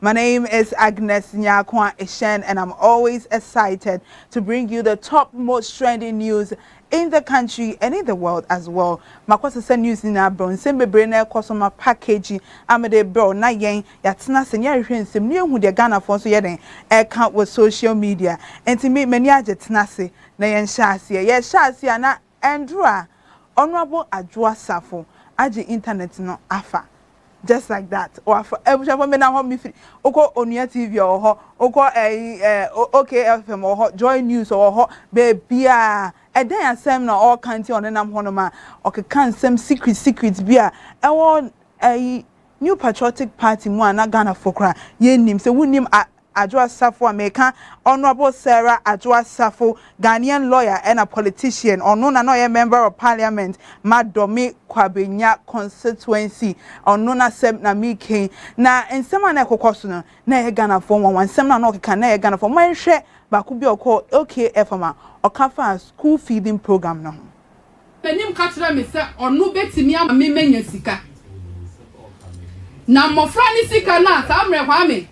My name is Agnes Nyakwa Ishen, and I'm always excited to bring you the top most trending news in the country and in the world as well. Makwasa news in our brown sembe brain kosoma package amade bro na yen yatsena senya hwe nsem ne hu de Ghana for so yeden e count with social media. Enti me mani ajetena se na yen hyase ye hyase na Andrew Honorable Adwoa Safo age internet no afa. Just like that. Or for every me na ho me free. Oko Onua TV or ho, oko OKFM or ho, Joy News or ho, baby ah. E den asem na all kanti on nam ho no ma. Okay, kan some secrets bia. E won New Patriotic Party mu na Ghana for kra. Ye nim se wunim Adwoa Safo America, Honorable Sarah Adwoa Safo, Ghanaian lawyer and a politician, or known as a member of parliament, Madomi Kwabenya constituency, or known as Sem Namike. Now, in some manner, Kokosuno, na Ghana for one, some no can Ghana for my share, but could be a call OKFM or Kafa school feeding program. No. The name Catherine Missa or no betty me, a me sika. Now, Mofrani sika na, Samre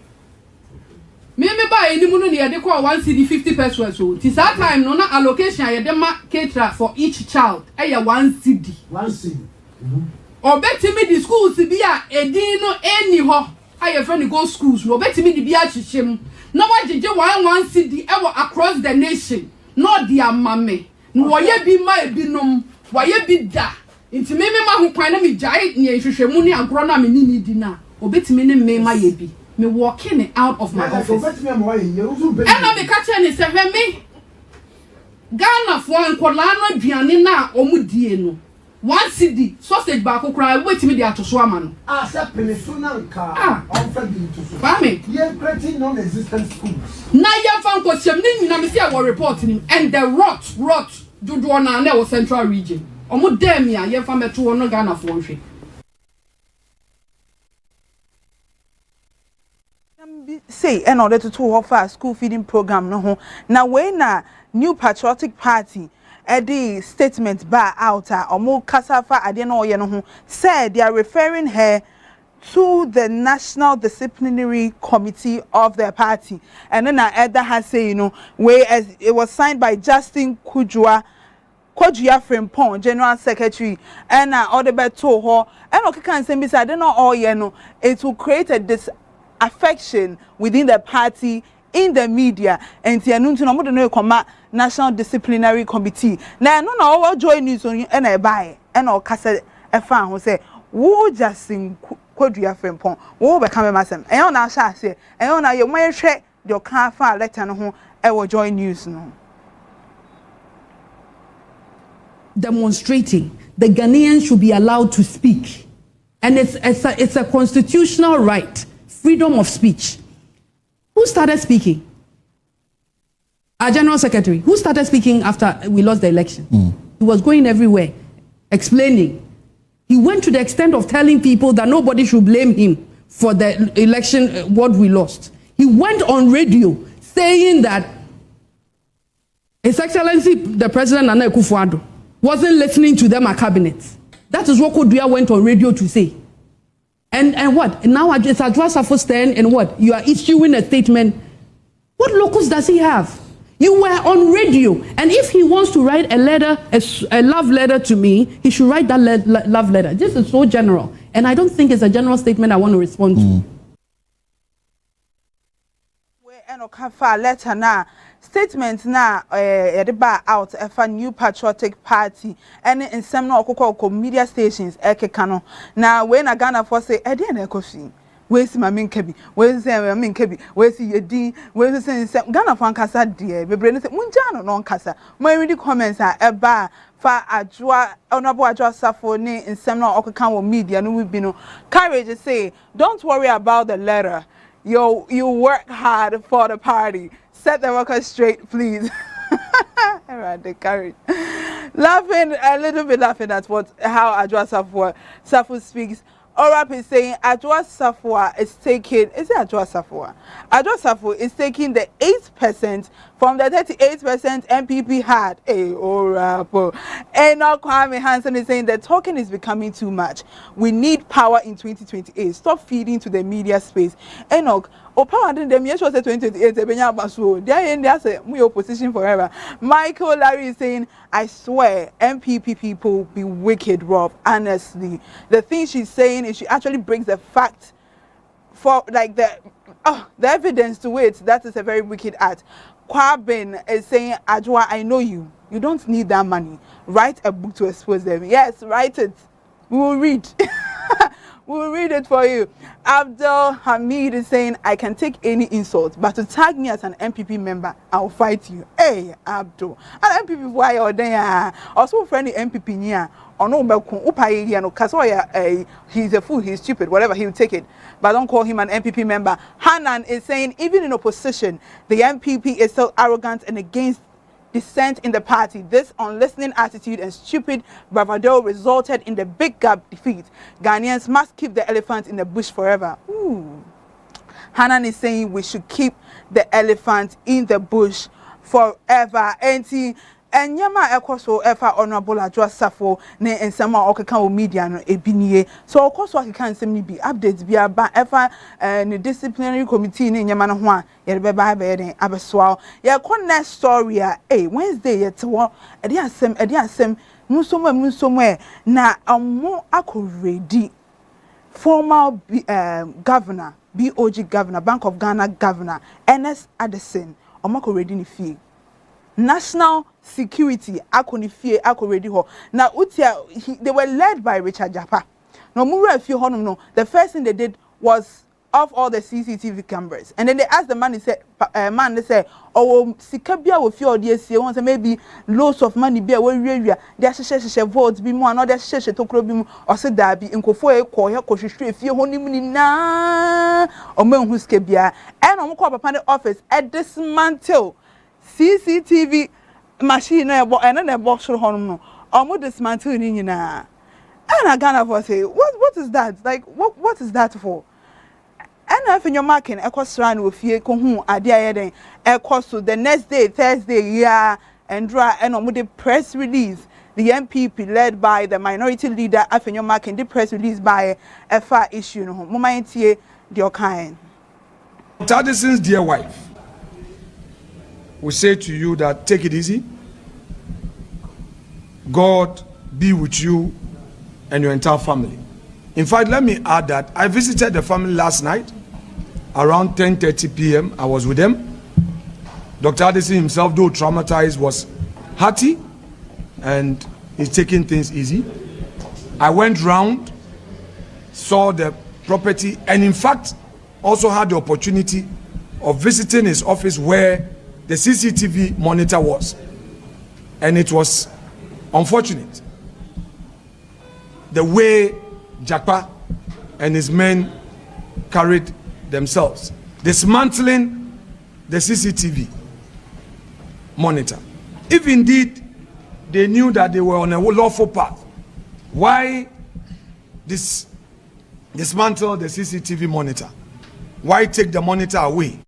me buy any money near the call 1 CD 50 pesos. So, this time no allocation I dem caterer for each child. 1 CD. 1 CD. Or bet me the schools be a no any ho. I friend go schools. No bet me the be a chim. No what did you 1 CD ever across the nation. No dear mammy. No why be my binum. Why be da. Into me who kind me giant near money and grown up in dinner. Or bet me my yebi. Me walking out of my office. And I'm catching it. Say me Ghana for Nkolano Diane na omudie no 1 CD sausage baako cry wait me dey atoso amano say penisuna nka on friend to so fami ye creating non-existent schools na ye fan ko chem ni nyina me say I report him and the rot dodo na na central region omo dem ya ye fan meto no Ghana for hwe say in order to offer school feeding program no ho na we na New Patriotic Party the statement ba out omo kasafa ade na oye no ho said they are referring her to the National Disciplinary Committee of their party, and then Edda has say whereas it was signed by Justin Kujua Frimpong, General Secretary, and other beto ho and okay can say be said no all it will create this affection within the party, in the media, and tianuntu no mo no koma National Disciplinary Committee. Na no na all Joy News on and I buy and all kasa e fan ho say wo Justin Kwadua Frimpong wo be come masem and on na sha say and on na ye man hwe de kan fa letter no ho e wo Joy News no demonstrating the Ghanaians should be allowed to speak, and it's a constitutional right. Freedom of speech. Who started speaking? Our General Secretary. Who started speaking after we lost the election? He was going everywhere, explaining. He went to the extent of telling people that nobody should blame him for the election, what we lost. He went on radio saying that His Excellency, the President Nana Akufo-Addo, wasn't listening to them at cabinet. That is what Kodua went on radio to say. And what? Now it's Adwoa Safo stand and what? You are issuing a statement. What locus does he have? You were on radio. And if he wants to write a letter, a love letter to me, he should write that love letter. This is so general. And I don't think it's a general statement I want to respond to. Letter now. Statement na edeba out efa New Patriotic Party and in some no okoko media stations ekeka no na we na Ghana for say e dey na ekofi we si ma menka bi we si ma menka bi we si yedi we si Ghana for nkasa de bebre no say munja no nkasa mo read the comments eba fa Adwoa Honorable Adwoa Safo ni in some no okeka wo media no we bi no Courage say don't worry about the letter. You work hard for the party. Set the record straight, please. Around the Courage. Laughing, a little bit laughing at how Adwoa Safo speaks Orap is saying Adwa Safwa is taking, is it Adwa Safwa? Adwa Safwa is taking the 8% from the 38% MPP had. Hey, Orap. And now Kwame Hansen is saying the talking is becoming too much. We need power in 2028. Stop feeding to the media space. Enoch, power didn't them yes was 2028. They are saying we opposition forever. Michael Larry is saying, I swear, MPP people be wicked, Rob. Honestly, the thing she's saying is she actually brings the fact for like the evidence to it. That is a very wicked act. Kwabin is saying, Adwa, I know you. You don't need that money. Write a book to expose them. Yes, write it. We will read. We will read it for you. Abdul Hamid is saying, I can take any insult, but to tag me as an MPP member, I'll fight you. Hey, Abdul. And MPP, why are they? Also, friendly MPP, yeah. Or no, he's a fool, he's stupid, whatever, he'll take it. But don't call him an MPP member. Hanan is saying, even in opposition, the MPP is so arrogant and against dissent in the party. This unlistening attitude and stupid bravado resulted in the big gap defeat. Ghanaians must keep the elephant in the bush forever. Ooh. Hanan is saying we should keep the elephant in the bush forever. And yama ekoso efa honorable Adwa Safo ne ensema okeka o media no ebinie so okoso akeka nsem ni bi updates bi aba efa ne disciplinary committee ne nyama no ho a ye be ba den abesoa ye connect story a Wednesday ye tewo ede asem musomo na omo akoredi former governor BOG governor Bank of Ghana governor Ernest Addison omo akoredi ni fie national security akonifie akoredi ho na utia they were led by Richard Japa. No mura fie honum no the first thing they did was off all the CCTV cameras and then they asked the man they said oh sika bia wo fie odiesie won say maybe loads of money bia we wiawia they hye votes bi mu another hye tokro bi mu o se da bi nkofo e ko he ko hwehwe fie honim ni na o manhu sika bia and o mko papa ne office at dismantle CCTV machine and then a box for home. Almost dismantle ni nyina. And I Ghana for say, what is that? Like what is that for? And if in your marking, a cost run with ye kohun adia den a cost to the next day, Thursday, yeah, and dry and on with the press release. The MPP led by the minority leader after your marking the press release by a far issue no moment here the kind. Addison's dear wife. We say to you that take it easy. God be with you and your entire family. In fact, let me add that I visited the family last night around 10:30 p.m. I was with them. Dr. Addison himself, though traumatized, was hearty and he's taking things easy. I went round, saw the property, and in fact also had the opportunity of visiting his office where the CCTV monitor was, and it was unfortunate the way Japa and his men carried themselves, dismantling the CCTV monitor. If indeed they knew that they were on a lawful path, why dismantle the CCTV monitor? Why take the monitor away?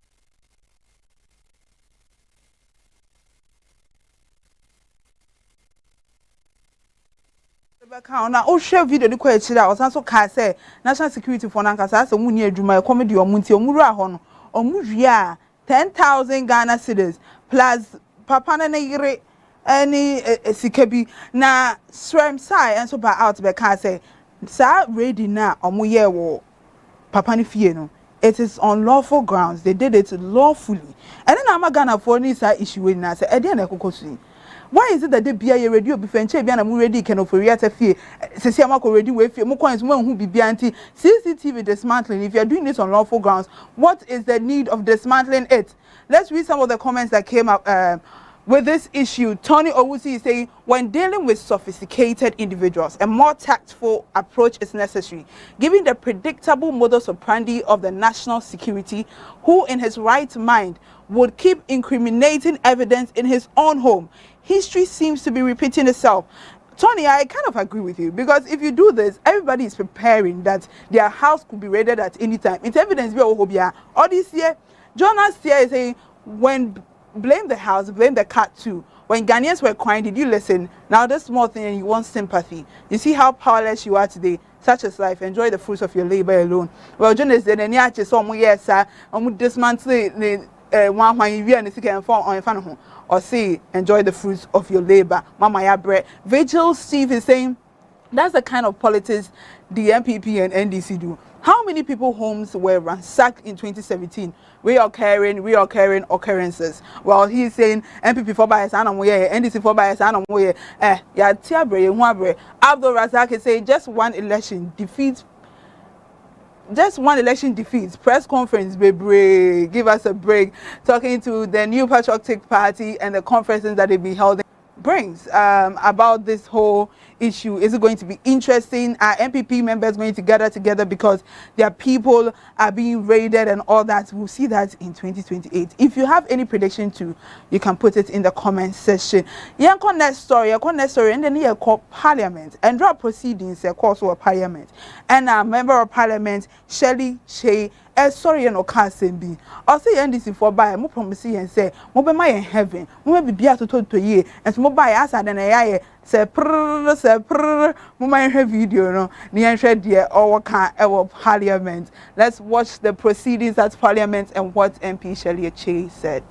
Na o share video ni kwa echira o san so ka say national security for nankasa so mu ni adwuma e comedy o mu nti o mu ra ho no o mu hwia 10,000 Ghana cedis plus papa na yire any sikabi na swem sai and so ba out be ka say sa ready na o mu ye wo papa ni fie no it is on lawful grounds they did it lawfully and then am Ghana for ni sa issue we na say e dey na ekokosu. Why is it that they be a radio befenche be na mu ready can of reata fie sesi amako ready we fie mo coins mo hu bibia anti CCTV dismantling if you are doing this on lawful grounds what is the need of dismantling it? Let's read some of the comments that came up with this issue. Tony Owusi is saying when dealing with sophisticated individuals a more tactful approach is necessary given the predictable modus operandi of the national security who in his right mind would keep incriminating evidence in his own home. History seems to be repeating itself. Tony, I kind of agree with you because if you do this, everybody is preparing that their house could be raided at any time. It's evidence we are all this year. Jonas here is saying when blame the house, blame the cat too. When Ghanaians were crying, did you listen? Now this small thing and you want sympathy. You see how powerless you are today. Such is life. Enjoy the fruits of your labor alone. Well, Jonas said, and yeah, some yes, sir, and dismantle one when you and the can fall on fan or say enjoy the fruits of your labor. Mama ya bread. Vigil Steve is saying that's the kind of politics the MPP and NDC do. How many people homes were ransacked in 2017? Reoccurring occurrences. Well, he's saying MPP for bias and NDC for bias and ya tiabre huabre. Abdul Razak is saying just one election defeats. Press conference, baby. Give us a break. Talking to the New Patriotic Party and the conferences that they be held brings about this whole issue. Is it going to be interesting? Are MPP members going to gather together because their people are being raided and all that? We'll see that in 2028. If you have any prediction too, you can put it in the comment section. Next story, and then you call Parliament and drop proceedings course of Parliament. And a member of Parliament, Shirley Shea, sorry, no can't I'll say NDC for buy, more promise and say, more by my heaven, more be able to talk to ye, and more buy us and I say, my video, no, near shed dear or can ever Parliament. Let's watch the proceedings at Parliament and what MP Shirley Shea said.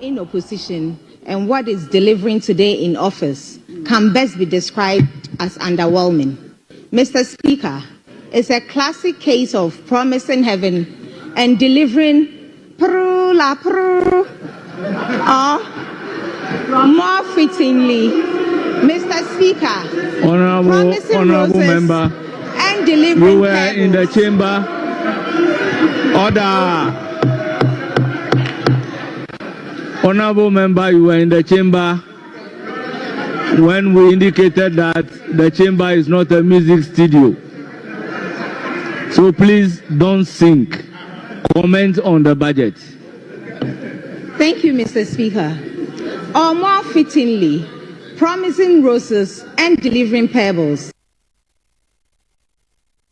In opposition, and what is delivering today in office can best be described as underwhelming. Mr. Speaker, it's a classic case of promising heaven and delivering more fittingly, Mr. Speaker, honorable member, and delivering you were in the chamber. Order. Honorable member, you were in the chamber when we indicated that the chamber is not a music studio. So please don't sing. Comment on the budget. Thank you, Mr. Speaker. Or more fittingly, promising roses and delivering pebbles.